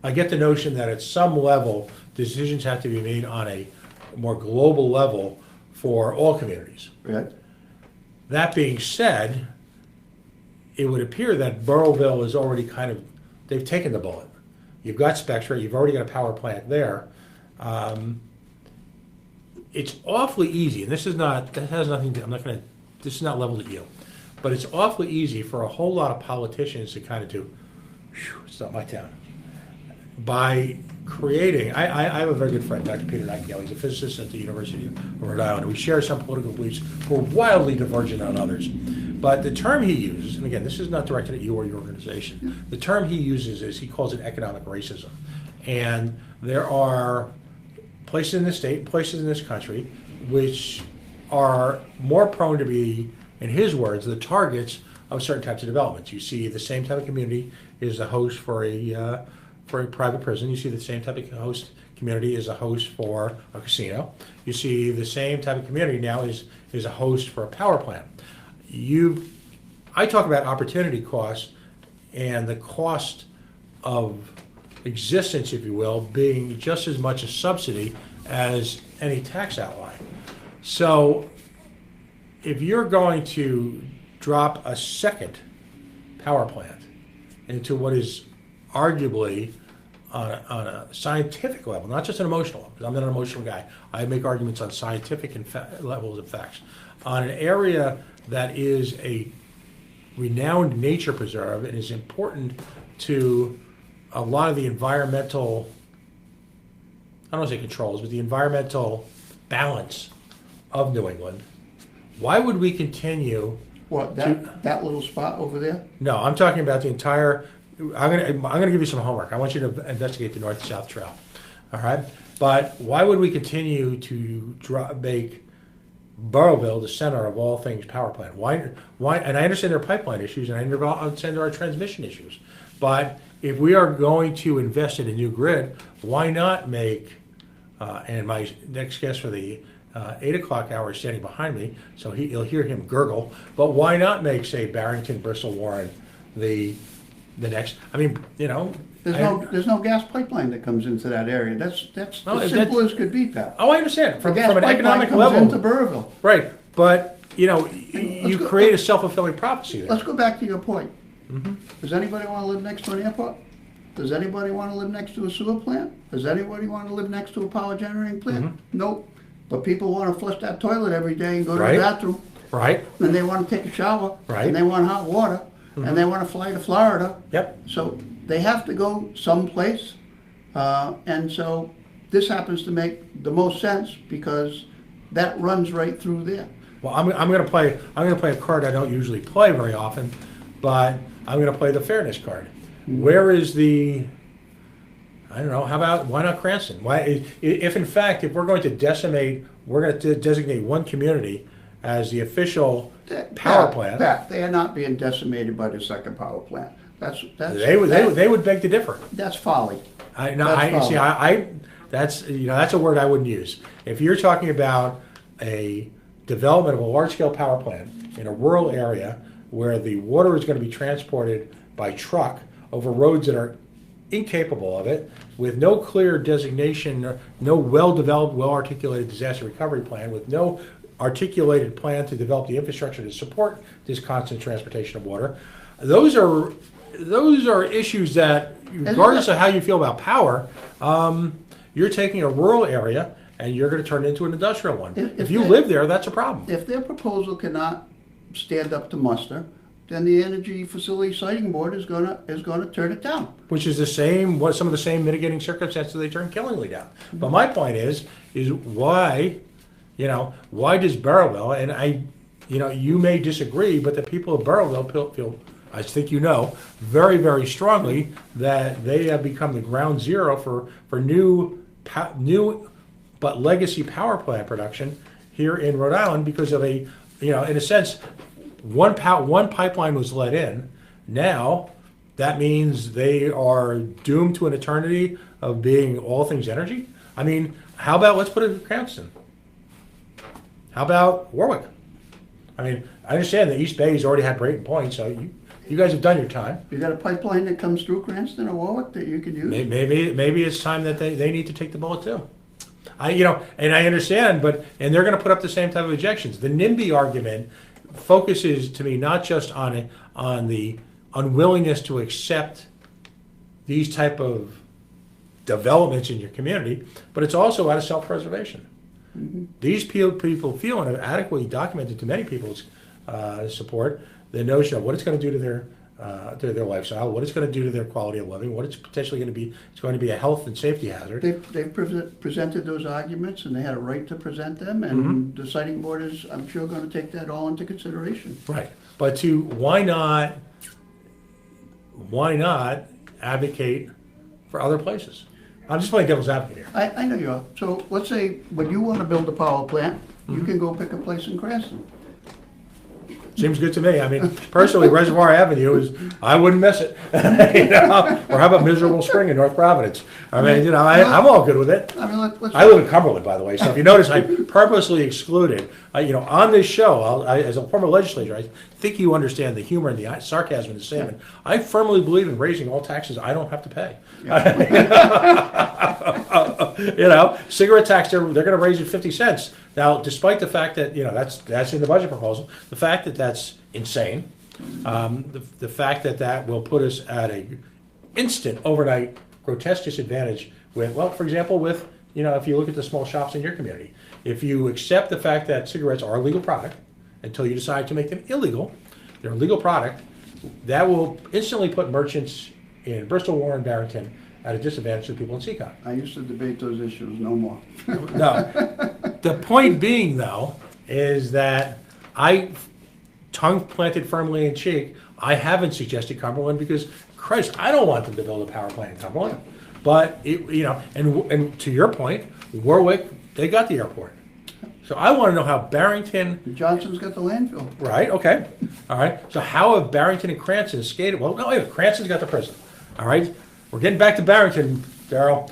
I get the notion that at some level, decisions have to be made on a more global level for all communities. Right? That being said, it would appear that Burrowville is already they've taken the bullet. You've got Spectra, you've already got a power plant there. It's awfully easy, and this is not leveled at you, but it's awfully easy for a whole lot of politicians to it's not my town. By creating, I have a very good friend, Dr. Peter Nightingale. He's a physicist at the University of Rhode Island. We share some political beliefs. We're wildly divergent on others. But the term he uses, and again, this is not directed at you or your organization, the term he uses is, he calls it economic racism. And there are places in this state, places in this country, which are more prone to be, in his words, the targets of certain types of developments. You see the same type of community is a host for a private prison. You see the same type of host community is a host for a casino. You see the same type of community now is a host for a power plant. I talk about opportunity costs and the cost of existence, if you will, being just as much a subsidy as any tax outlay. So if you're going to drop a second power plant into what is arguably on a scientific level, not just an emotional level, because I'm not an emotional guy. I make arguments on scientific levels of facts. On an area that is a renowned nature preserve and is important to a lot of the environmental, I don't want to say controls, but the environmental balance of New England, why would we continue? What, that little spot over there? No, I'm talking about the entire. I'm gonna give you some homework. I want you to investigate the North and South Trail. All right, but why would we continue to make Burrowville the center of all things power plant? Why? And I understand there are pipeline issues, and I understand there are transmission issues. But if we are going to invest in a new grid, why not make? And my next guest for the 8 o'clock hour is standing behind me, so you'll hear him gurgle. But why not make, say, Barrington, Bristol, Warren, the next? I mean, There's no gas pipeline that comes into that area. That's as simple as could be, Pat. Oh, I understand. From gas an economic comes level, into Burrville. right? But you create a self-fulfilling prophecy there. Let's go back to your point. Mm-hmm. Does anybody want to live next to an airport? Does anybody want to live next to a sewer plant? Does anybody want to live next to a power generating plant? Mm-hmm. Nope. But people want to flush that toilet every day and go to Right. the bathroom. Right. And they want to take a shower. Right. And they want hot water. Mm-hmm. And they want to fly to Florida. Yep. So they have to go someplace. And so this happens to make the most sense because that runs right through there. Well, I'm going to play a card I don't usually play very often, but I'm going to play the fairness card. Mm-hmm. Where is the? I don't know. Why not Cranston? Why, if in fact, if we're going to designate one community as the official power plant, They are not being decimated by the second power plant. they would beg to differ. That's folly. That's a word I wouldn't use. If you're talking about a development of a large-scale power plant in a rural area where the water is going to be transported by truck over roads that are incapable of it, with no clear designation, no well-developed, well-articulated disaster recovery plan, with no articulated plan to develop the infrastructure to support this constant transportation of water. Those are issues that, regardless of how you feel about power, you're taking a rural area and you're going to turn it into an industrial one. If you live there, that's a problem. If their proposal cannot stand up to muster, then the Energy Facility Siting Board is going to turn it down. Which is some of the same mitigating circumstances they turned Killingly down. Mm-hmm. But my point is why does Burrowville, and you may disagree, but the people of Burrowville feel, I think very, very strongly that they have become the ground zero for new but legacy power plant production here in Rhode Island because of in a sense, one pipeline was let in. Now, that means they are doomed to an eternity of being all things energy. I mean, how about let's put it in Cranston? How about Warwick? I mean, I understand the East Bay's already had Brayton Point, so You guys have done your time. You got a pipeline that comes through Cranston or Warwick that you could use? Maybe it's time that they need to take the bullet too. And I understand, and they're going to put up the same type of objections. The NIMBY argument focuses to me not just on the unwillingness to accept these type of developments in your community, but it's also out of self-preservation. Mm-hmm. These people feel, and have adequately documented to many people's support, the notion of what it's going to do to their lifestyle, what it's going to do to their quality of living, what it's potentially going to be. It's going to be a health and safety hazard. They've presented those arguments, and they had a right to present them, and the siting board is, I'm sure, going to take that all into consideration. Right, but why not advocate for other places? I'm just playing devil's advocate here. I know you are. So let's say when you want to build a power plant, you can go pick a place in Cranston. Seems good to me. I mean, personally, Reservoir Avenue I wouldn't miss it. Or how about Miserable Spring in North Providence? I mean, I'm all good with it. I mean, let's I live in Cumberland, by the way, so if you notice, I purposely excluded, on this show, as a former legislator, I think you understand the humor and the sarcasm and the statement. I firmly believe in raising all taxes I don't have to pay. Cigarette tax, they're going to raise it 50 cents. Now, despite the fact that, that's in the budget proposal, the fact that that's insane, the fact that will put us at a instant, overnight, grotesque disadvantage for example, if you look at the small shops in your community, if you accept the fact that cigarettes are a legal product until you decide to make them illegal, they're a legal product, that will instantly put merchants in Bristol, Warren, Barrington at a disadvantage to people in Seacon. I used to debate those issues, no more. No. The point being, though, is that tongue planted firmly in cheek, I haven't suggested Cumberland because, Christ, I don't want them to build a power plant in Cumberland. But, and to your point, Warwick, they got the airport. So I want to know how Barrington... Johnson's got the landfill. Right, okay. All right. So how have Barrington and Cranston skated? Well, no, wait, Cranston's got the prison. All right. We're getting back to Barrington, Daryl.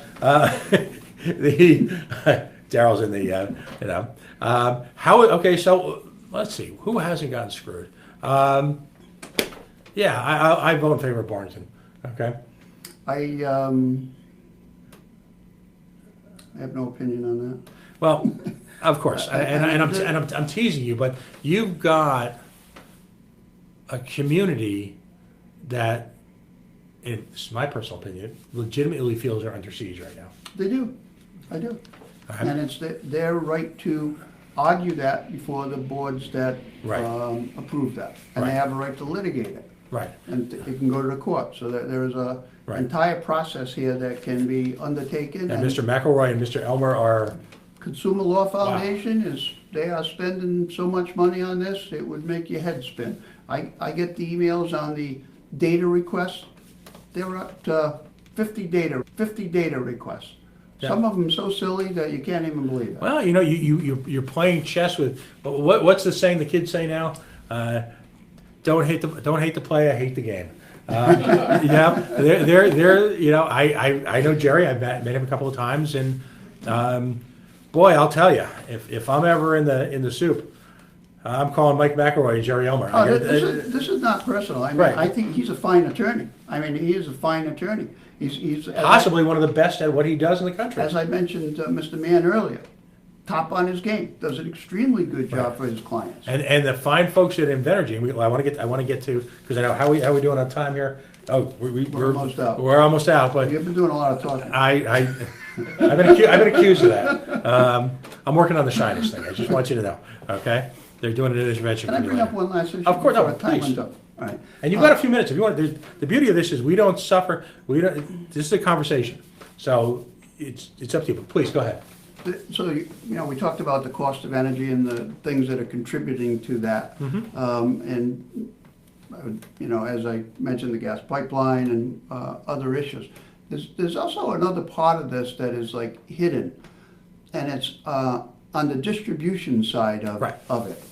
Daryl's in the, okay, so let's see. Who hasn't gotten screwed? I vote in favor of Barrington. Okay. I have no opinion on that. Well, of course, I'm teasing you, but you've got a community that, in my personal opinion, legitimately feels they're under siege right now. They do. I do. Right. And it's their right to argue that before the boards that approve that. And they have a right to litigate it. Right. And it can go to the court. So that there is a entire process here that can be undertaken. And Mr. McElroy and Mr. Elmer are... Consumer Law Foundation they are spending so much money on this, it would make your head spin. I get the emails on the data requests. They're up to 50 data requests. Yeah. Some of them so silly that you can't even believe it. Well, you're playing chess with what's the saying the kids say now? Don't hate the play, I hate the game. They're I know Jerry. I've met him a couple of times, and boy, I'll tell you, if I'm ever in the soup, I'm calling Mike McElroy and Jerry Elmer. Oh, this is not personal. I mean, I think he's a fine attorney. I mean, he is a fine attorney. He's possibly one of the best at what he does in the country. As I mentioned to Mr. Mann earlier, top on his game, does an extremely good job for his clients. And the fine folks at Invenergy. I want to get to, because I know how we doing on time here. Oh, we're almost out. We're almost out, but You've been doing a lot of talking. I've been accused of that. I'm working on the shyness thing. I just want you to know. Okay, they're doing an intervention. Can I bring up one last issue? Of course, no, time please. up. All right. And you've got a few minutes if you want. The beauty of this is we don't suffer. This is a conversation, so it's up to you. But please go ahead. So we talked about the cost of energy and the things that are contributing to that, and as I mentioned, the gas pipeline and other issues. There's also another part of this that is like hidden, and it's on the distribution side of it.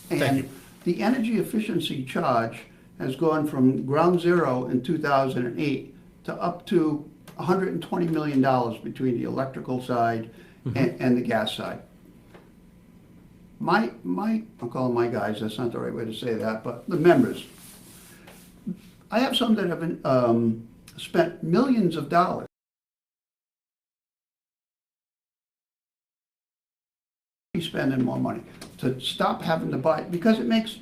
And Thank you. The energy efficiency charge has gone from ground zero in 2008 to up to $120 million between the electrical side and the gas side. I'll call them my guys, that's not the right way to say that, but the members, I have some that have been, spent millions of dollars spending more money to stop having to buy, because it makes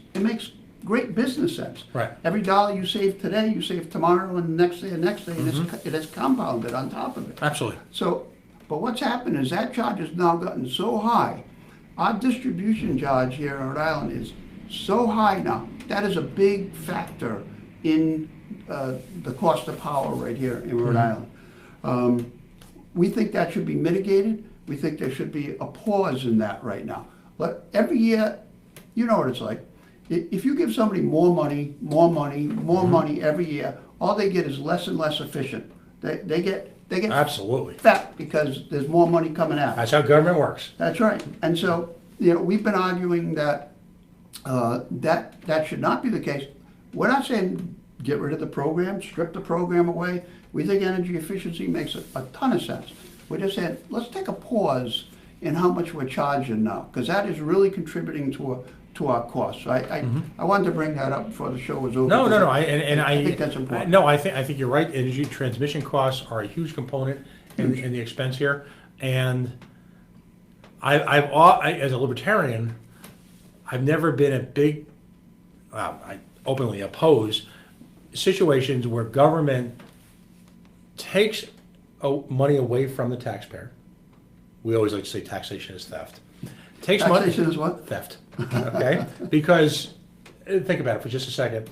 great business sense. Right. Every dollar you save today, you save tomorrow and the next day and next day, and it is compounded on top of it. Absolutely. So, but what's happened is that charge has now gotten so high. Our distribution charge here in Rhode Island is so high now. That is a big factor in the cost of power right here in Rhode Island. We think that should be mitigated. We think there should be a pause in that right now. But every year, you know what it's like. If you give somebody more money every year, all they get is less and less efficient. They get Absolutely. fat because there's more money coming out. That's how government works. That's right. And so, you know, we've been arguing that that should not be the case. We're not saying get rid of the program, strip the program away. We think energy efficiency makes a ton of sense. We're just saying, let's take a pause in how much we're charging now, because that is really contributing to our costs. So I wanted to bring that up before the show was over. No. I think that's important. No, I think you're right. Energy transmission costs are a huge component in the expense here, and as a libertarian, I've never been a big, I openly oppose situations where government takes money away from the taxpayer. We always like to say taxation is theft. Taxation is what? Theft. Okay? Because, think about it for just a second.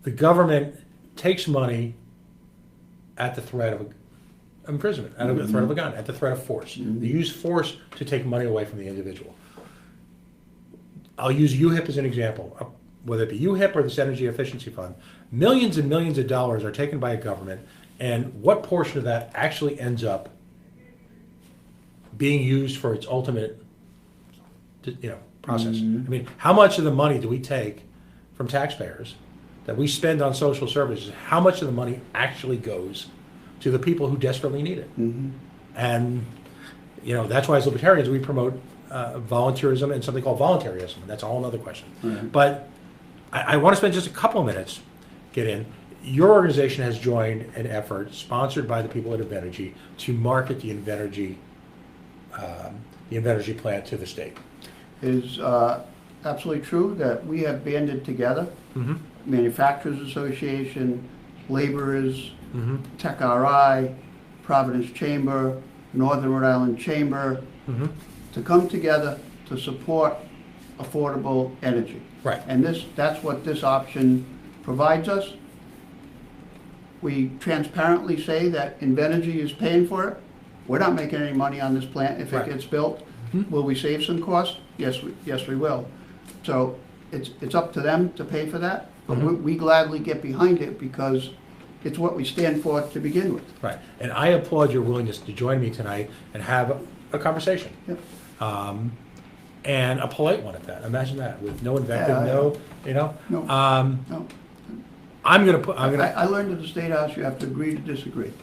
The government takes money at the threat of imprisonment, at the threat of a gun, at the threat of force. They use force to take money away from the individual. I'll use UHIP as an example. Whether it be UHIP or this Energy Efficiency Fund, millions and millions of dollars are taken by a government, and what portion of that actually ends up being used for its ultimate, process? I mean, how much of the money do we take from taxpayers that we spend on social services? How much of the money actually goes to the people who desperately need it? And that's why as libertarians we promote volunteerism and something called voluntarism, and that's all another question. But I want to spend just a couple of minutes, get in. Your organization has joined an effort sponsored by the people at Invenergy to market the Invenergy plant to the state. It is absolutely true that we have banded together, Manufacturers Association, laborers, TEC RI, Providence Chamber, Northern Rhode Island Chamber, to come together to support affordable energy. Right. And that's what this option provides us. We transparently say that Invenergy is paying for it. We're not making any money on this plant if it gets built. Will we save some costs? Yes, we will. So it's up to them to pay for that, but we gladly get behind it because it's what we stand for to begin with. Right. And I applaud your willingness to join me tonight and have a conversation. Yep. And a polite one at that. Imagine that, with no invective, No. No. I learned at the State House you have to agree to disagree.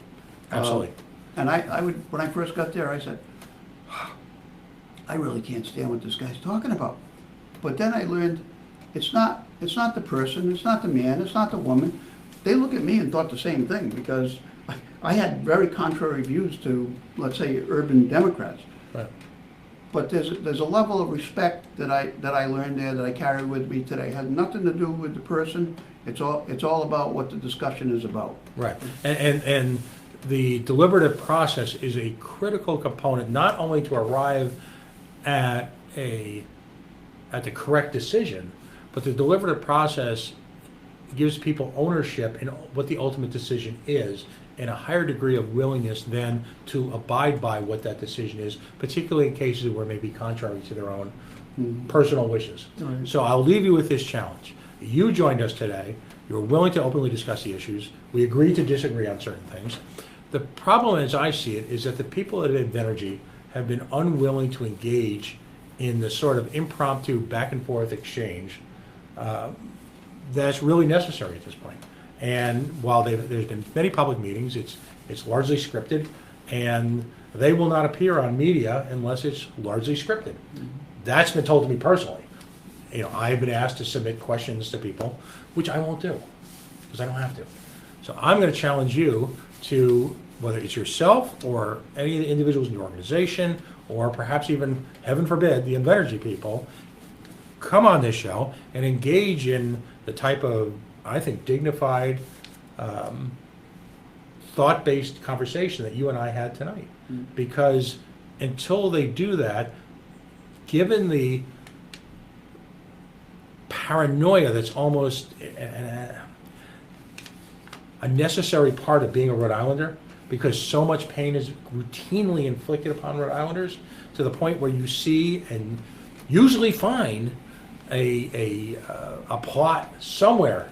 Absolutely. And I would, when I first got there, I said, I really can't stand what this guy's talking about. But then I learned it's not the person, it's not the man, it's not the woman. They look at me and thought the same thing, because I had very contrary views to, let's say, urban Democrats. Right. But there's a level of respect that I learned there that I carry with me today. It has nothing to do with the person. It's all about what the discussion is about. Right. And the deliberative process is a critical component, not only to arrive at the correct decision, but the deliberative process gives people ownership in what the ultimate decision is, and a higher degree of willingness then to abide by what that decision is, particularly in cases where it may be contrary to their own personal wishes. Right. So I'll leave you with this challenge. You joined us today. You were willing to openly discuss the issues. We agreed to disagree on certain things. The problem, as I see it, is that the people at Invenergy have been unwilling to engage in the sort of impromptu back and forth exchange that's really necessary at this point. And while there's been many public meetings, it's largely scripted, and they will not appear on media unless it's largely scripted. That's been told to me personally. I've been asked to submit questions to people, which I won't do. because I don't have to. So I'm going to challenge you to, whether it's yourself or any of the individuals in your organization, or perhaps even, heaven forbid, the Invenergy people, come on this show and engage in the type of, I think, dignified, thought-based conversation that you and I had tonight. Because until they do that, given the paranoia that's almost a necessary part of being a Rhode Islander, because so much pain is routinely inflicted upon Rhode Islanders, to the point where you see and usually find a plot somewhere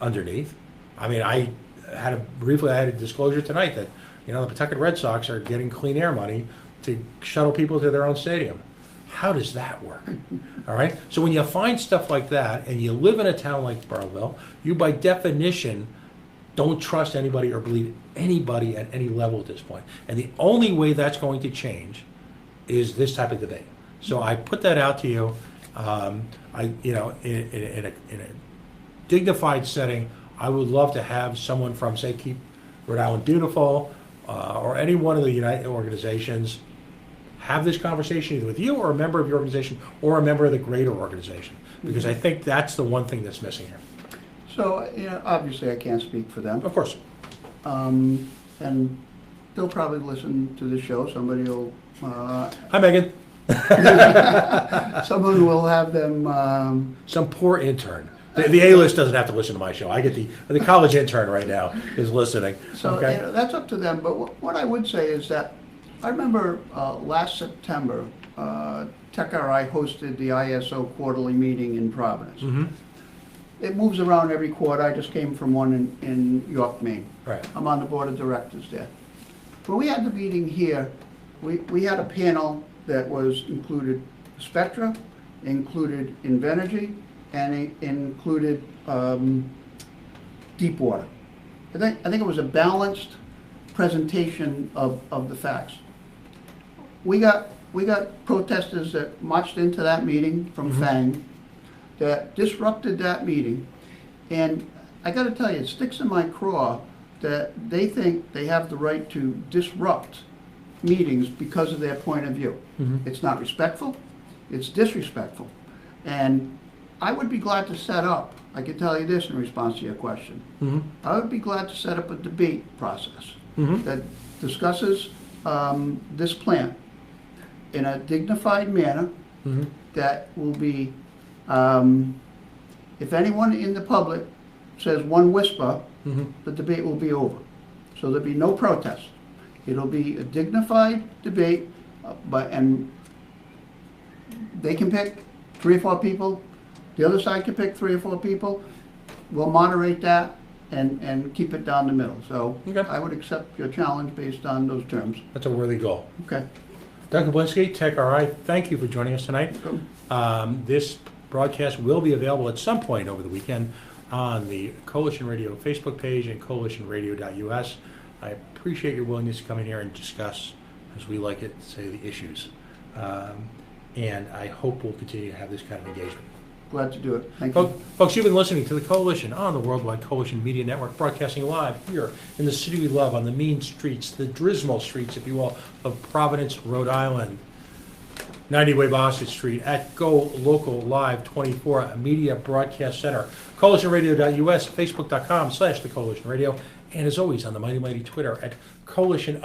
underneath. I mean, I had a disclosure tonight that, the Pawtucket Red Sox are getting clean air money to shuttle people to their own stadium. How does that work? All right. So when you find stuff like that, and you live in a town like Burrillville, you by definition don't trust anybody or believe anybody at any level at this point. And the only way that's going to change is this type of debate. So I put that out to you. In a dignified setting, I would love to have someone from, say, Keep Rhode Island Beautiful, or any one of the United organizations have this conversation either with you or a member of your organization or a member of the greater organization, because I think that's the one thing that's missing here. So, obviously I can't speak for them. Of course. And they'll probably listen to the show. Somebody will... Hi, Megan. Someone will have them... Some poor intern. The A-list doesn't have to listen to my show. I get the college intern right now is listening. So okay? That's up to them. But what I would say is that I remember last September, TEC RI hosted the ISO quarterly meeting in Providence. Mm-hmm. It moves around every quarter. I just came from one in York, Maine. Right. I'm on the board of directors there. When we had the meeting here, we had a panel that was included Spectra, included Invenergy, and it included Deepwater. I think it was a balanced presentation of the facts. We got protesters that marched into that meeting from FANG that disrupted that meeting, and I got to tell you, it sticks in my craw that they think they have the right to disrupt meetings because of their point of view. It's not respectful, it's disrespectful, and I would be glad to set up, I can tell you this in response to your question, I would be glad to set up a debate process that discusses this plan in a dignified manner that will be, if anyone in the public says one whisper, the debate will be over. So there'll be no protest. It'll be a dignified debate, and they can pick 3 or 4 people. The other side can pick 3 or 4 people. We'll moderate that and keep it down the middle. So Okay. I would accept your challenge based on those terms. That's a worthy goal. Okay. Doug Gablinskie, TEC RI, thank you for joining us tonight. This broadcast will be available at some point over the weekend on the Coalition Radio Facebook page and coalitionradio.us. I appreciate your willingness to come in here and discuss, as we like it, say, the issues. And I hope we'll continue to have this kind of engagement. Glad to do it. Thank you. Folks, you've been listening to the Coalition on the Worldwide Coalition Media Network, broadcasting live here in the city we love, on the mean streets, the dismal streets, if you will, of Providence, Rhode Island. 90 Weybosset Street at Go Local Live 24 Media Broadcast Center. CoalitionRadio.us, Facebook.com/The Coalition Radio, and as always on the mighty Twitter at Coalition_Radio.